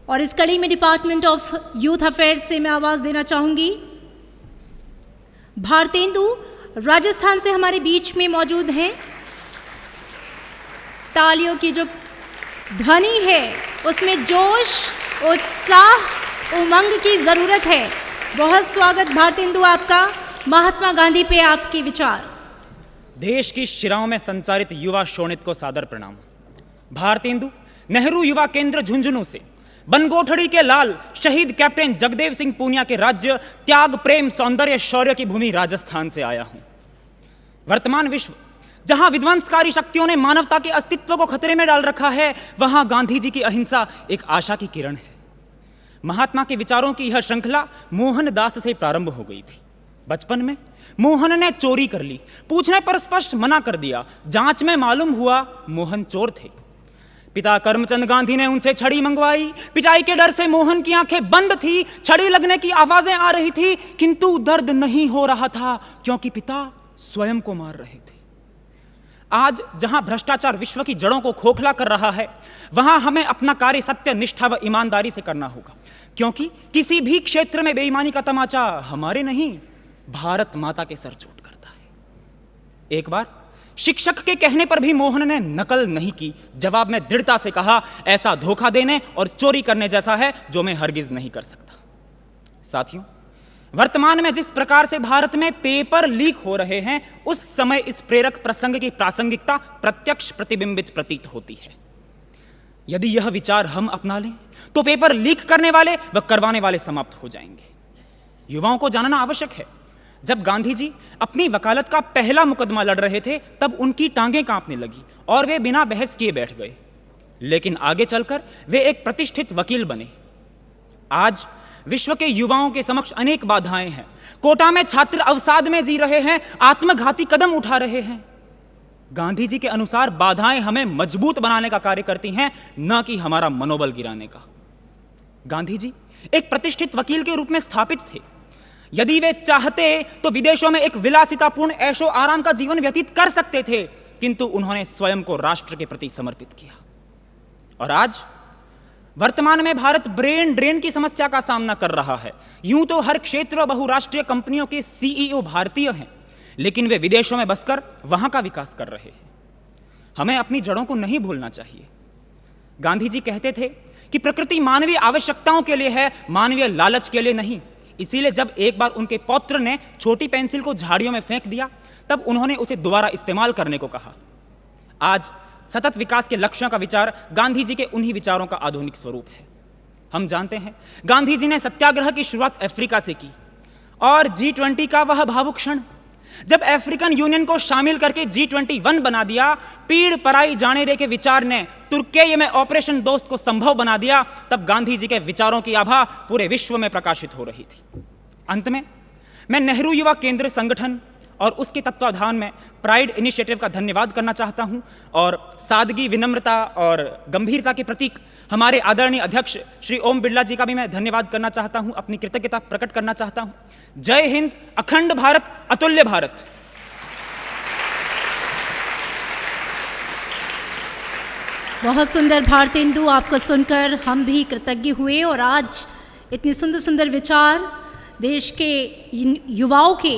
और इस कड़ी में डिपार्टमेंट ऑफ यूथ अफेयर्स से मैं आवाज़ देना चाहूँगी। भारतेंदु राजस्थान से हमारे बीच में मौजूद हैं। तालियों की जो ध्वनि है उसमें जोश, उत्साह, उमंग की ज़रूरत है। बहुत स्वागत भारतेंदु आपका। महात्मा गांधी पे आपके विचार। देश की शिराओं में संचारित युवा शोणित को सादर प्रणाम। भारतेंदु नेहरू युवा केंद्र झुंझुनू से बनगोठड़ी के लाल शहीद कैप्टन जगदेव सिंह पूनिया के राज्य त्याग, प्रेम, सौंदर्य, शौर्य की भूमि राजस्थान से आया हूं। वर्तमान विश्व जहां विध्वंसकारी शक्तियों ने मानवता के अस्तित्व को खतरे में डाल रखा है, वहां गांधी जी की अहिंसा एक आशा की किरण है। महात्मा के विचारों की यह श्रृंखला मोहनदास से प्रारंभ हो गई थी। बचपन में मोहन ने चोरी कर ली, पूछने पर स्पष्ट मना कर दिया। जांच में मालूम हुआ मोहन चोर थे। पिता करमचंद गांधी ने उनसे छड़ी मंगवाई। पिटाई के डर से मोहन की आंखें बंद थी। छड़ी लगने की आवाजें आ रही थी, किंतु दर्द नहीं हो रहा था क्योंकि पिता स्वयं को मार रहे थे। आज जहां भ्रष्टाचार विश्व की जड़ों को खोखला कर रहा है, वहां हमें अपना कार्य सत्य, निष्ठा व ईमानदारी से करना होगा, क्योंकि किसी भी क्षेत्र में बेईमानी का तमाचा हमारे नहीं, भारत माता के सर चोट करता है। एक बार शिक्षक के कहने पर भी मोहन ने नकल नहीं की। जवाब में दृढ़ता से कहा, ऐसा धोखा देने और चोरी करने जैसा है जो मैं हरगिज नहीं कर सकता। साथियों, वर्तमान में जिस प्रकार से भारत में पेपर लीक हो रहे हैं, उस समय इस प्रेरक प्रसंग की प्रासंगिकता प्रत्यक्ष प्रतिबिंबित प्रतीत होती है। यदि यह विचार हम अपना लें तो पेपर लीक करने वाले व करवाने वाले समाप्त हो जाएंगे। युवाओं को जानना आवश्यक है, जब गांधी जी अपनी वकालत का पहला मुकदमा लड़ रहे थे, तब उनकी टांगें कांपने लगी और वे बिना बहस किए बैठ गए। लेकिन आगे चलकर वे एक प्रतिष्ठित वकील बने। आज विश्व के युवाओं के समक्ष अनेक बाधाएं हैं। कोटा में छात्र अवसाद में जी रहे हैं, आत्मघाती कदम उठा रहे हैं। गांधी जी के अनुसार बाधाएं हमें मजबूत बनाने का कार्य करती हैं, न कि हमारा मनोबल गिराने का। गांधी जी एक प्रतिष्ठित वकील के रूप में स्थापित थे। यदि वे चाहते तो विदेशों में एक विलासितापूर्ण ऐशो आराम का जीवन व्यतीत कर सकते थे, किंतु उन्होंने स्वयं को राष्ट्र के प्रति समर्पित किया। और आज वर्तमान में भारत ब्रेन ड्रेन की समस्या का सामना कर रहा है। यूं तो हर क्षेत्र बहुराष्ट्रीय कंपनियों के सीईओ भारतीय हैं, लेकिन वे विदेशों में बसकर वहां का विकास कर रहे हैं। हमें अपनी जड़ों को नहीं भूलना चाहिए। गांधी जी कहते थे कि प्रकृति मानवीय आवश्यकताओं के लिए है, मानवीय लालच के लिए नहीं। इसीलिए जब एक बार उनके पौत्र ने छोटी पेंसिल को झाड़ियों में फेंक दिया, तब उन्होंने उसे दोबारा इस्तेमाल करने को कहा। आज सतत विकास के लक्ष्यों का विचार गांधी जी के उन्हीं विचारों का आधुनिक स्वरूप है। हम जानते हैं गांधी जी ने सत्याग्रह की शुरुआत अफ्रीका से की, और G20 का वह भावुक क्षण जब अफ्रीकन यूनियन को शामिल करके G21 बना दिया, पीड़ पराई जाने रे के विचार ने तुर्की में ऑपरेशन दोस्त को संभव बना दिया, तब गांधी जी के विचारों की आभा पूरे विश्व में प्रकाशित हो रही थी। अंत में मैं नेहरू युवा केंद्र संगठन और उसके तत्वाधान में प्राइड इनिशिएटिव का धन्यवाद करना चाहता हूं, और सादगी, विनम्रता और गंभीरता के प्रतीक हमारे आदरणीय अध्यक्ष श्री ओम बिरला जी का भी मैं धन्यवाद करना चाहता हूं, अपनी कृतज्ञता प्रकट करना चाहता हूं। जय हिंद, अखंड भारत, अतुल्य भारत। बहुत सुंदर भारतेंदु, आपको सुनकर हम भी कृतज्ञ हुए। और आज इतने सुंदर सुंदर विचार देश के युवाओं के